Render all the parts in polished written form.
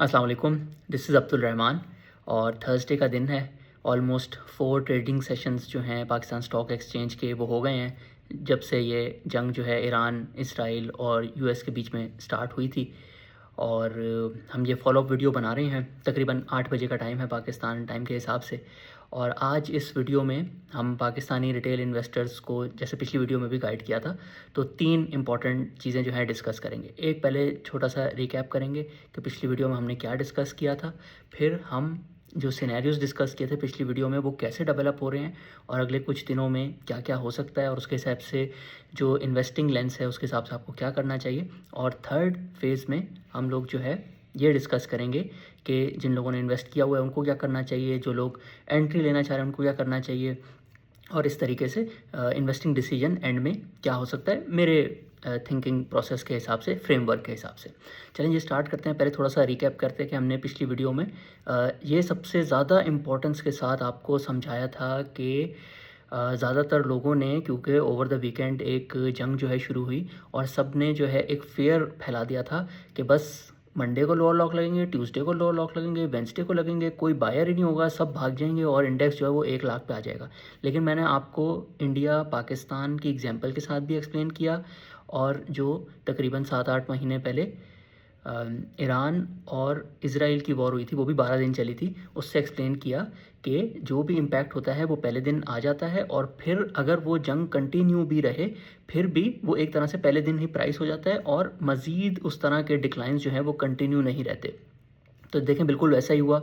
अस्सलाम वालेकुम। This is Abdul Rahman और थर्सडे का दिन है। ऑलमोस्ट 4 ट्रेडिंग सेशंस जो हैं पाकिस्तान स्टॉक एक्सचेंज के वो हो गए हैं जब से ये जंग जो है ईरान, इसराइल और यूएस के बीच में स्टार्ट हुई थी। और हम ये फॉलोअप वीडियो बना रहे हैं। तकरीबन 8 बजे का टाइम है पाकिस्तान टाइम के हिसाब से। और आज इस वीडियो में हम पाकिस्तानी रिटेल इन्वेस्टर्स को जैसे पिछली वीडियो में भी गाइड किया था, तो 3 इंपॉर्टेंट चीज़ें जो हैं डिस्कस करेंगे। एक पहले छोटा सा रिकैप करेंगे कि पिछली वीडियो में हमने क्या डिस्कस किया था। फिर हम जो सिनेरियोज़ डिस्कस किए थे पिछली वीडियो में वो कैसे डेवलप हो रहे हैं और अगले कुछ दिनों में क्या क्या हो सकता है, और उसके हिसाब से जो इन्वेस्टिंग लेंस है उसके हिसाब से आपको क्या करना चाहिए। और थर्ड फेज़ में हम लोग जो है ये डिस्कस करेंगे कि जिन लोगों ने इन्वेस्ट किया हुआ है उनको क्या करना चाहिए, जो लोग एंट्री लेना चाह रहे हैं उनको क्या करना चाहिए, और इस तरीके से इन्वेस्टिंग डिसीजन एंड में क्या हो सकता है मेरे थिंकिंग प्रोसेस के हिसाब से, फ्रेमवर्क के हिसाब से। चलें ये स्टार्ट करते हैं। पहले थोड़ा सा रिकैप करते हैं कि हमने पिछली वीडियो में ये सबसे ज़्यादा इम्पोर्टेंस के साथ आपको समझाया था कि ज़्यादातर लोगों ने, क्योंकि ओवर द वीकेंड एक जंग जो है शुरू हुई और सब ने जो है एक फेयर फैला दिया था कि बस मंडे को लोअर लॉक लगेंगे, ट्यूसडे को लोअर लॉक लगेंगे, वेंसडे को लगेंगे, कोई बायर ही नहीं होगा, सब भाग जाएंगे और इंडेक्स जो है वो 1 लाख पे आ जाएगा। लेकिन मैंने आपको इंडिया पाकिस्तान की एग्जांपल के साथ भी एक्सप्लेन किया, और जो तकरीबन 7-8 महीने पहले ईरान और इज़राइल की वॉर हुई थी, वो भी 12 दिन चली थी, उससे एक्सप्लेन किया कि जो भी इम्पैक्ट होता है वो पहले दिन आ जाता है, और फिर अगर वो जंग कंटिन्यू भी रहे फिर भी वो एक तरह से पहले दिन ही प्राइस हो जाता है और मज़ीद उस तरह के डिक्लाइंस जो हैं वो कंटिन्यू नहीं रहते। तो देखें बिल्कुल वैसा ही हुआ।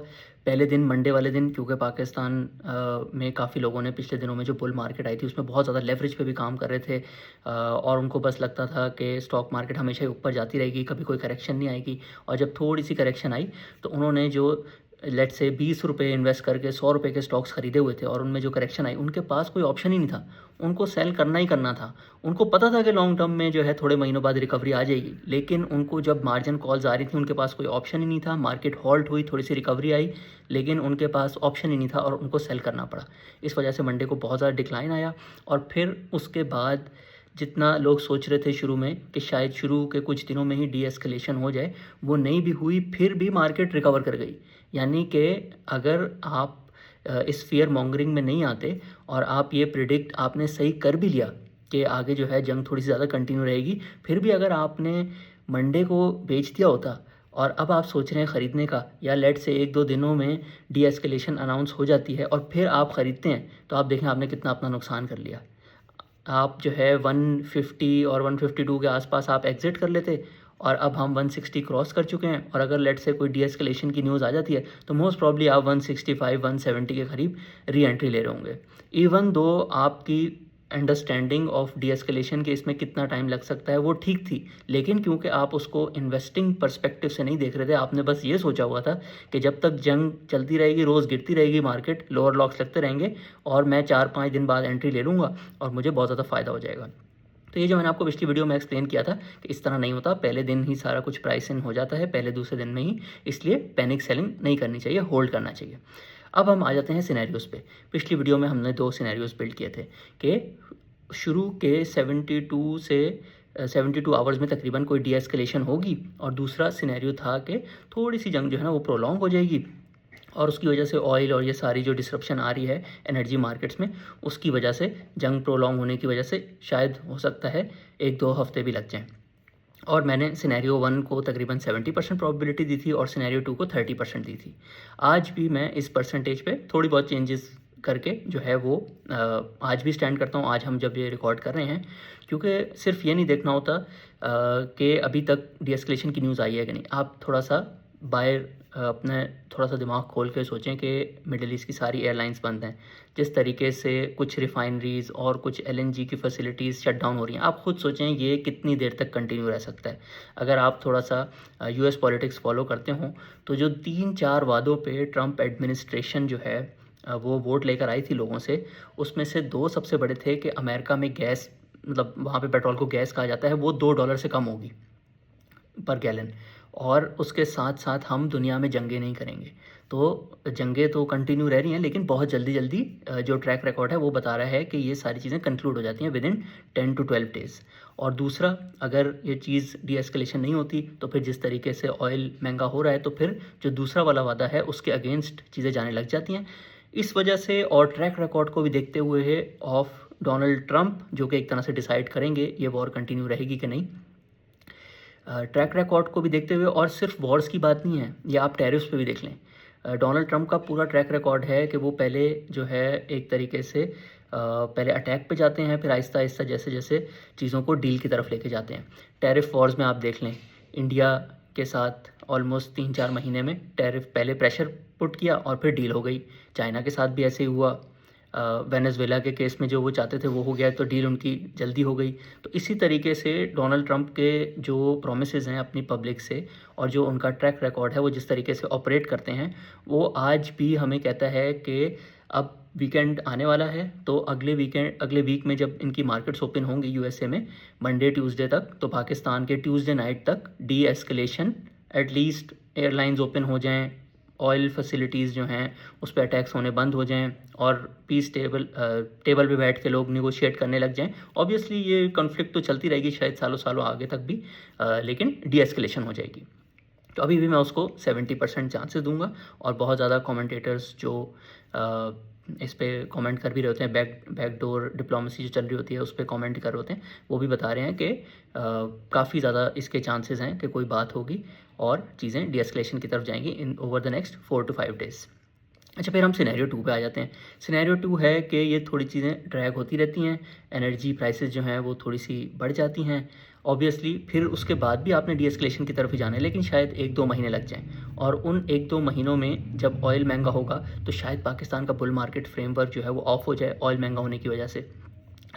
पहले दिन मंडे वाले दिन, क्योंकि पाकिस्तान में काफ़ी लोगों ने पिछले दिनों में जो बुल मार्केट आई थी उसमें बहुत ज़्यादा लेवरेज पे भी काम कर रहे थे, और उनको बस लगता था कि स्टॉक मार्केट हमेशा ही ऊपर जाती रहेगी, कभी कोई करेक्शन नहीं आएगी। और जब थोड़ी सी करेक्शन आई तो उन्होंने जो लेट से 20 रुपये इन्वेस्ट करके 100 रुपये के स्टॉक्स खरीदे हुए थे और उनमें जो करेक्शन आई उनके पास कोई ऑप्शन ही नहीं था, उनको सेल करना ही करना था। उनको पता था कि लॉन्ग टर्म में जो है थोड़े महीनों बाद रिकवरी आ जाएगी, लेकिन उनको जब मार्जिन कॉल्स आ रही थी उनके पास कोई ऑप्शन ही नहीं था। मार्केट हॉल्ट हुई, थोड़ी सी रिकवरी आई, लेकिन उनके पास ऑप्शन ही नहीं था और उनको सेल करना पड़ा। इस वजह से मंडे को बहुत ज़्यादा डिक्लाइन आया। और फिर उसके बाद जितना लोग सोच रहे थे शुरू में कि शायद शुरू के कुछ दिनों में ही डी एस्केलेशन हो जाए, वो नहीं भी हुई, फिर भी मार्केट रिकवर कर गई। यानी कि अगर आप इस फियर मॉन्गरिंग में नहीं आते और आप ये प्रिडिक्ट आपने सही कर भी लिया कि आगे जो है जंग थोड़ी सी ज़्यादा कंटिन्यू रहेगी, फिर भी अगर आपने मंडे को बेच दिया होता और अब आप सोच रहे हैं ख़रीदने का, या लेट से 1-2 दिनों में डी एस्केलेशन अनाउंस हो जाती है और फिर आप ख़रीदते हैं, तो आप देखें आपने कितना अपना नुकसान कर लिया। आप जो है 150 और 152 के आसपास आप एग्ज़िट कर लेते, और अब हम 160 क्रॉस कर चुके हैं, और अगर लेट्स से कोई डी एस्केलेशन की न्यूज़ आ जाती है तो मोस्ट प्रॉब्ली आप 165 170 के करीब री एंट्री ले रहे होंगे। इवन दो आपकी अंडरस्टैंडिंग ऑफ डी एस्केलेशन के इसमें कितना टाइम लग सकता है वो ठीक थी, लेकिन क्योंकि आप उसको इन्वेस्टिंग पर्सपेक्टिव से नहीं देख रहे थे, आपने बस ये सोचा हुआ था कि जब तक जंग चलती रहेगी, रोज़ गिरती रहेगी मार्केट, लोअर लॉक्स लगते रहेंगे और मैं 4-5 दिन बाद एंट्री ले लूँगा और मुझे बहुत ज़्यादा फ़ायदा हो जाएगा। तो ये जो मैंने आपको पिछली वीडियो में एक्सप्लेन किया था कि इस तरह नहीं होता, पहले दिन ही सारा कुछ प्राइस इन हो जाता है, पहले दूसरे दिन में ही, इसलिए पैनिक सेलिंग नहीं करनी चाहिए, होल्ड करना चाहिए। अब हम आ जाते हैं सिनेरियोज़ पे। पिछली वीडियो में हमने 2 सिनेरियोज़ बिल्ड किए थे कि शुरू के 72 आवर्स में तकरीबन कोई डी एस्केलेशन होगी, और दूसरा सिनेरियो था कि थोड़ी सी जंग जो है ना वो प्रोलॉन्ग हो जाएगी और उसकी वजह से ऑयल और ये सारी जो डिसरप्शन आ रही है एनर्जी मार्केट्स में, उसकी वजह से, जंग प्रोलॉन्ग होने की वजह से शायद हो सकता है 1-2 हफ्ते भी लग जाएँ। और मैंने सिनेरियो 1 को तकरीबन 70% प्रोबेबिलिटी दी थी और सिनेरियो 2 को 30% दी थी। आज भी मैं इस परसेंटेज पे थोड़ी बहुत चेंजेस करके जो है वो आज भी स्टैंड करता हूँ, आज हम जब ये रिकॉर्ड कर रहे हैं, क्योंकि सिर्फ ये नहीं देखना होता कि अभी तक डी-एस्केलेशन की न्यूज़ आई है कि नहीं। आप थोड़ा सा बाहर अपने थोड़ा सा दिमाग खोल के सोचें कि मिडल ईस्ट की सारी एयरलाइंस बंद हैं, जिस तरीके से कुछ रिफाइनरीज़ और कुछ एलएनजी की फैसिलिटीज़ शट डाउन हो रही हैं, आप खुद सोचें ये कितनी देर तक कंटिन्यू रह सकता है। अगर आप थोड़ा सा यूएस पॉलिटिक्स फॉलो करते हों, तो जो 3-4 वादों पे ट्रंप एडमिनिस्ट्रेशन जो है वो वोट लेकर आई थी लोगों से, उसमें से 2 सबसे बड़े थे कि अमेरिका में गैस, मतलब वहाँ पे पेट्रोल को गैस कहा जाता है, वो $2 से कम होगी पर गैलन। और उसके साथ साथ हम दुनिया में जंगें नहीं करेंगे। तो जंगें तो कंटिन्यू रह रही हैं, लेकिन बहुत जल्दी जल्दी जो ट्रैक रिकॉर्ड है वो बता रहा है कि ये सारी चीज़ें कंक्लूड हो जाती हैं विद इन 10 to 12 डेज़। और दूसरा, अगर ये चीज़ डी एस्केलेशन नहीं होती तो फिर जिस तरीके से ऑयल महंगा हो रहा है, तो फिर जो दूसरा वाला वादा है उसके अगेंस्ट चीज़ें जाने लग जाती हैं। इस वजह से और ट्रैक रिकॉर्ड को भी देखते हुए ऑफ डोनाल्ड ट्रंप, जो कि एक तरह से डिसाइड करेंगे ये वॉर कंटिन्यू रहेगी कि नहीं, ट्रैक रिकॉर्ड को भी देखते हुए, और सिर्फ वॉर्स की बात नहीं है, ये आप टैरिफ्स पे भी देख लें। डोनाल्ड ट्रंप का पूरा ट्रैक रिकॉर्ड है कि वो पहले जो है एक तरीके से पहले अटैक पे जाते हैं, फिर आहिस्ता आहिस्ता जैसे जैसे चीज़ों को डील की तरफ लेके जाते हैं। टैरिफ वॉर्स में आप देख लें, इंडिया के साथ ऑलमोस्ट 3-4 महीने में टैरिफ पहले प्रेशर पुट किया और फिर डील हो गई। चाइना के साथ भी ऐसे ही हुआ। वेनेजुएला के केस में जो वो चाहते थे वो हो गया, तो डील उनकी जल्दी हो गई। तो इसी तरीके से डोनाल्ड ट्रंप के जो प्रोमिसेस हैं अपनी पब्लिक से, और जो उनका ट्रैक रिकॉर्ड है, वो जिस तरीके से ऑपरेट करते हैं, वो आज भी हमें कहता है कि अब वीकेंड आने वाला है, तो अगले वीक में जब इनकी मार्केट्स ओपन होंगी यूएसए में, मंडे ट्यूसडे तक, तो पाकिस्तान के ट्यूसडे नाइट तक D escalation, at least airlines open हो जाएं, ऑयल फैसिलिटीज़ जो हैं उस पर अटैक्स होने बंद हो जाएं, और पीस टेबल पे बैठ के लोग निगोशिएट करने लग जाएं। ऑब्वियसली ये कॉन्फ्लिक्ट तो चलती रहेगी शायद सालों सालों आगे तक भी, लेकिन डी एस्केलेशन हो जाएगी। तो अभी भी मैं उसको 70% चांसेस दूंगा, और बहुत ज़्यादा कमेंटेटर्स जो इस पे कमेंट कर भी रहे होते हैं, बैकडोर डिप्लोमेसी जो चल रही होती है उस पर कमेंट कर रहे होते हैं, वो भी बता रहे हैं कि काफ़ी ज़्यादा इसके चांसेस हैं कि कोई बात होगी और चीज़ें डी एस्केलेशन की तरफ जाएंगी इन over the next 4 to 5 days. अच्छा, फिर हम सिनेरियो 2 पे आ जाते हैं। सिनेरियो 2 है कि ये थोड़ी चीज़ें ड्रैग होती रहती हैं, एनर्जी प्राइसेस जो हैं वो थोड़ी सी बढ़ जाती हैं। ऑब्वियसली फिर उसके बाद भी आपने डी एस्केलेशन की तरफ ही जाना है, लेकिन शायद 1-2 महीने लग जाएँ, और उन 1-2 महीनों में जब ऑयल महंगा होगा तो शायद पाकिस्तान का बुल मार्केट फ्रेमवर्क जो है वो ऑफ हो जाए ऑयल महंगा होने की वजह से।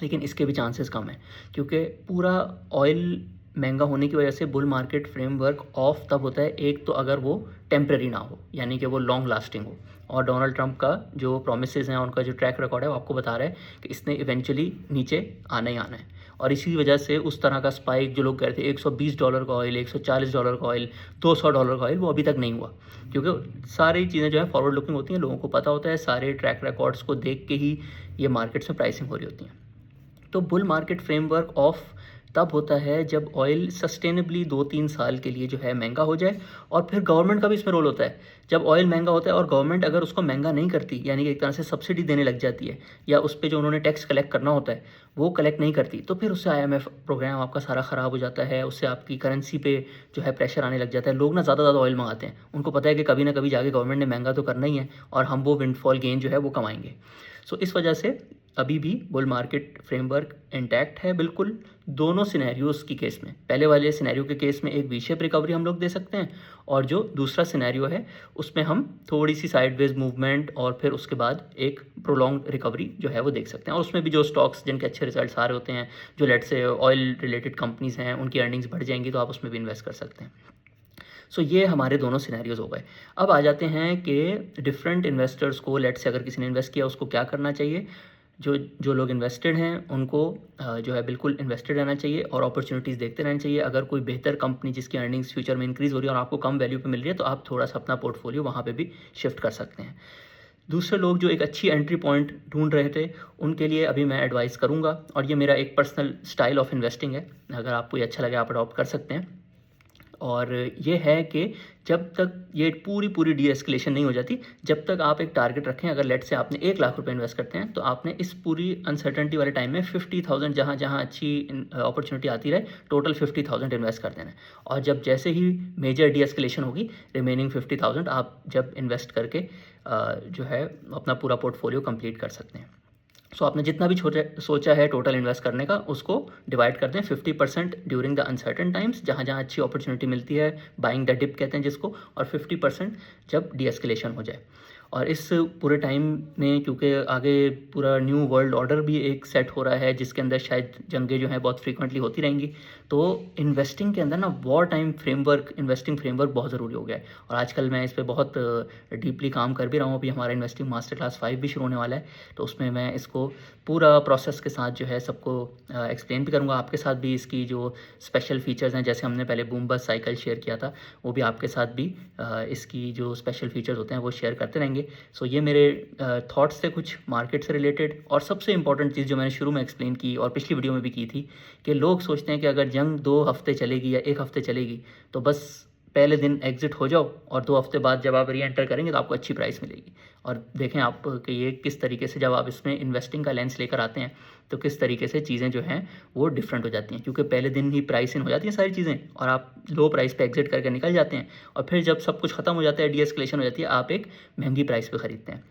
लेकिन इसके भी चांसेस कम हैं, क्योंकि पूरा ऑयल महंगा होने की वजह से बुल मार्केट फ्रेमवर्क ऑफ तब होता है, एक तो अगर वो टेम्प्रेरी ना हो, यानी कि वो लॉन्ग लास्टिंग हो। और डोनाल्ड ट्रंप का जो प्रोमिसेस हैं, उनका जो ट्रैक रिकॉर्ड है, वो आपको बता रहा है कि इसने इवेंचुअली नीचे आना ही आना है। और इसी वजह से उस तरह का स्पाइक जो लोग कह रहे थे, $120 का ऑयल, $140 का ऑयल, $200 का ऑयल, वो अभी तक नहीं हुआ, क्योंकि सारी चीज़ें जो है फॉरवर्ड लुकिंग होती हैं, लोगों को पता होता है, सारे ट्रैक रिकॉर्ड्स को देख के ही ये मार्केट्स में प्राइसिंग हो रही होती हैं। तो बुल मार्केट फ्रेमवर्क ऑफ तब होता है जब ऑयल सस्टेनेबली 2-3 साल के लिए जो है महंगा हो जाए, और फिर गवर्नमेंट का भी इसमें रोल होता है। जब ऑयल महंगा होता है और गवर्नमेंट अगर उसको महंगा नहीं करती, यानी कि एक तरह से सब्सिडी देने लग जाती है, या उस पर जो उन्होंने टैक्स कलेक्ट करना होता है वो कलेक्ट नहीं करती, तो फिर उससे IMF प्रोग्राम आपका सारा ख़राब हो जाता है, उससे आपकी करेंसी पे जो है प्रेशर आने लग जाता है। लोग ना ज़्यादा ऑयल मंगाते हैं, उनको पता है कि कभी ना कभी जाके गवर्नमेंट ने महंगा तो करना ही है, और हम वो विंडफॉल गेन जो है वो कमाएंगे। सो इस वजह से अभी भी बुल मार्केट फ्रेमवर्क इंटैक्ट है बिल्कुल, दोनों सिनेरियोज़ की केस में। पहले वाले सिनेरियो के केस में एक वी शेप रिकवरी हम लोग दे सकते हैं, और जो दूसरा सिनेरियो है उसमें हम थोड़ी सी साइडवेज मूवमेंट और फिर उसके बाद एक प्रोलॉन्ग रिकवरी जो है वो देख सकते हैं। और उसमें भी जो स्टॉक्स जिनके अच्छे रिजल्ट्स आ रहे होते हैं, जो लेट से ऑयल रिलेटेड कंपनीज़ हैं, उनकी अर्निंग्स बढ़ जाएंगी, तो आप उसमें भी इन्वेस्ट कर सकते हैं। सो ये हमारे दोनों सिनेरियोज़ हो गए। अब आ जाते हैं कि डिफरेंट इन्वेस्टर्स को, लेट से अगर किसी ने इन्वेस्ट किया उसको क्या करना चाहिए। जो लोग इन्वेस्टेड हैं उनको जो है बिल्कुल इन्वेस्टेड रहना चाहिए और अपॉर्चुनिटीज़ देखते रहना चाहिए। अगर कोई बेहतर कंपनी जिसकी अर्निंग्स फ्यूचर में इंक्रीज़ हो रही है और आपको कम वैल्यू पे मिल रही है, तो आप थोड़ा सा अपना पोर्टफोलियो वहाँ पे भी शिफ्ट कर सकते हैं। दूसरे लोग जो एक अच्छी एंट्री पॉइंट ढूंढ रहे थे, उनके लिए अभी मैं एडवाइस करूँगा, और ये मेरा एक पर्सनल स्टाइल ऑफ इन्वेस्टिंग है, अगर आपको ये अच्छा लगे आप अडॉप्ट कर सकते हैं। और ये है कि जब तक ये पूरी डी एस्केलेशन नहीं हो जाती, जब तक आप एक टारगेट रखें। अगर लेट से आपने 1 लाख रुपए इन्वेस्ट करते हैं, तो आपने इस पूरी अनसर्टेनिटी वाले टाइम में 50,000, जहाँ अच्छी अपॉर्चुनिटी आती रहे, टोटल 50,000 इन्वेस्ट कर देना है। और जब जैसे ही मेजर डी एस्केलेशन होगी, रिमेनिंग 50,000 आप जब इन्वेस्ट करके जो है अपना पूरा पोर्टफोलियो कंप्लीट कर सकते हैं। सो आपने जितना भी सोचा है टोटल इन्वेस्ट करने का, उसको डिवाइड कर दें 50% ड्यूरिंग द अनसर्टन टाइम्स, जहाँ जहाँ अच्छी अपॉर्चुनिटी मिलती है, बाइंग द डिप कहते हैं जिसको, और 50% जब डी एस्केलेशन हो जाए। और इस पूरे टाइम में क्योंकि आगे पूरा न्यू वर्ल्ड ऑर्डर भी एक सेट हो रहा है जिसके अंदर शायद जंगें जो हैं बहुत फ्रीक्वेंटली होती रहेंगी, तो इन्वेस्टिंग के अंदर ना war time framework, investing framework बहुत ज़रूरी हो गया है। और आजकल मैं इस पे बहुत डीपली काम कर भी रहा हूँ। अभी हमारा इन्वेस्टिंग मास्टर क्लास 5 भी शुरू होने वाला है, तो उसमें मैं इसको पूरा प्रोसेस के साथ जो है सबको एक्सप्लेन भी करूँगा। आपके साथ भी इसकी जो स्पेशल फीचर्स हैं, जैसे हमने पहले बूम बस साइकिल शेयर किया था, वो भी आपके साथ भी इसकी जो स्पेशल फीचर्स होते हैं वो शेयर करते रहेंगे। सो ये मेरे थॉट्स थे कुछ मार्केट से रिलेटेड। और सबसे इंपॉर्टेंट चीज़ जो मैंने शुरू में एक्सप्लेन की और पिछली वीडियो में भी की थी, कि लोग सोचते हैं कि अगर जंग 2 हफ्ते चलेगी या 1 हफ्ते चलेगी तो बस पहले दिन एग्जिट हो जाओ और 2 हफ्ते बाद जब आप री एंटर करेंगे तो आपको अच्छी प्राइस मिलेगी। और देखें आप कि ये किस तरीके से जब आप इसमें इन्वेस्टिंग का लेंस लेकर आते हैं तो किस तरीके से चीज़ें जो हैं वो डिफरेंट हो जाती हैं, क्योंकि पहले दिन ही प्राइस इन हो जाती हैं सारी चीज़ें और आप लो प्राइस पे एग्जिट करके निकल जाते हैं, और फिर जब सब कुछ ख़त्म हो जाता है, डी एस्केलेशन हो जाती है, आप एक महंगी प्राइस पे ख़रीदते हैं।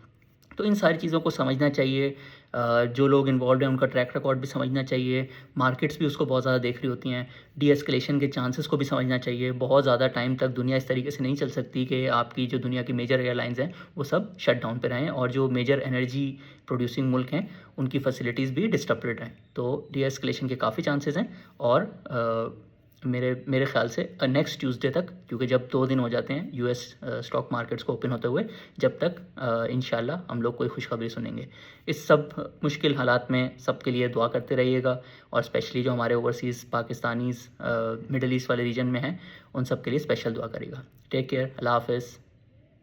तो इन सारी चीज़ों को समझना चाहिए। जो लोग इन्वॉल्व हैं उनका ट्रैक रिकॉर्ड भी समझना चाहिए। मार्केट्स भी उसको बहुत ज़्यादा देख रही होती हैं। डी एस्केलेशन के चांसेस को भी समझना चाहिए। बहुत ज़्यादा टाइम तक दुनिया इस तरीके से नहीं चल सकती कि आपकी जो दुनिया की मेजर एयरलाइंस हैं वो सब शट डाउन पे रहें, और जो मेजर एनर्जी प्रोड्यूसिंग मुल्क हैं उनकी फैसिलिटीज़ भी डिस्टर्बेड रहें। तो डी एस्केलेशन के काफ़ी चांसेस हैं। और मेरे मेरे ख़्याल से नेक्स्ट ट्यूसडे तक, क्योंकि जब 2 दिन हो जाते हैं यूएस स्टॉक मार्केट्स को ओपन होते हुए, जब तक इंशाल्लाह हम लोग कोई खुशखबरी सुनेंगे। इस सब मुश्किल हालात में सबके लिए दुआ करते रहिएगा, और स्पेशली जो हमारे ओवरसीज़ पाकिस्तानीज़ मिडल ईस्ट वाले रीजन में हैं उन सब के लिए स्पेशल दुआ करिएगा। टेक केयर, अल्लाह हाफ़िज़।